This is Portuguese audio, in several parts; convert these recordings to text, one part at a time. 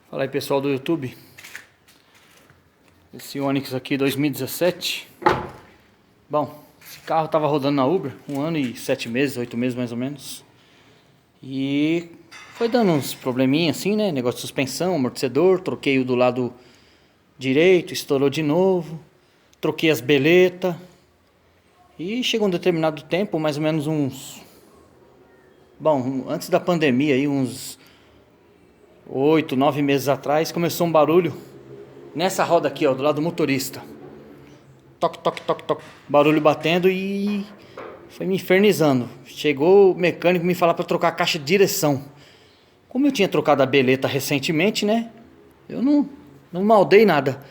Fala aí, pessoal do YouTube. Esse Onix aqui 2017. Bom, esse carro tava rodando na Uber 1 ano e 7 meses, 8 meses mais ou menos. E foi dando uns probleminhas assim, né? Negócio de suspensão, amortecedor. Troquei o do lado direito, estourou de novo. Troquei as beletas. E chegou um determinado tempo, mais ou menos uns... Bom, antes da pandemia aí, uns 8, 9 meses atrás, começou um barulho nessa roda aqui, ó, do lado do motorista. Toque, toque, toque, toque. Barulho batendo e foi me infernizando. Chegou o mecânico me falar para trocar a caixa de direção. Como eu tinha trocado a beleta recentemente, né? Eu não maldei nada.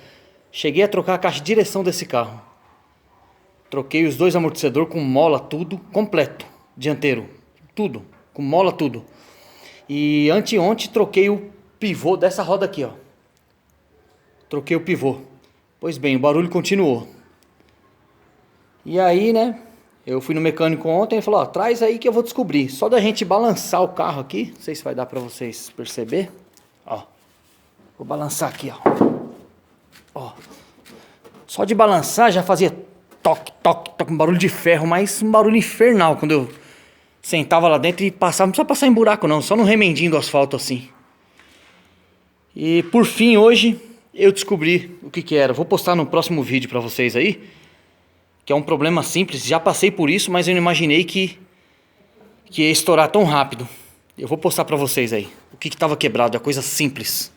Cheguei a trocar a caixa de direção desse carro. Troquei os dois amortecedores com mola, tudo completo, dianteiro, tudo, com mola, tudo. E anteontem troquei o pivô dessa roda aqui, ó. Troquei o pivô. Pois bem, o barulho continuou. E aí, né, eu fui no mecânico ontem e falou, ó, traz aí que eu vou descobrir. Só da gente balançar o carro aqui, não sei se vai dar pra vocês perceber. Ó, vou balançar aqui, ó. Ó, só de balançar já fazia toque, toque, toque, um barulho de ferro, mas um barulho infernal quando eu sentava lá dentro e passava, não precisa passar em buraco não, só no remendinho do asfalto assim. E por fim hoje eu descobri o que era. Vou postar no próximo vídeo pra vocês aí, que é um problema simples, já passei por isso, mas eu não imaginei que ia estourar tão rápido. Eu vou postar pra vocês aí, o que estava quebrado, é coisa simples.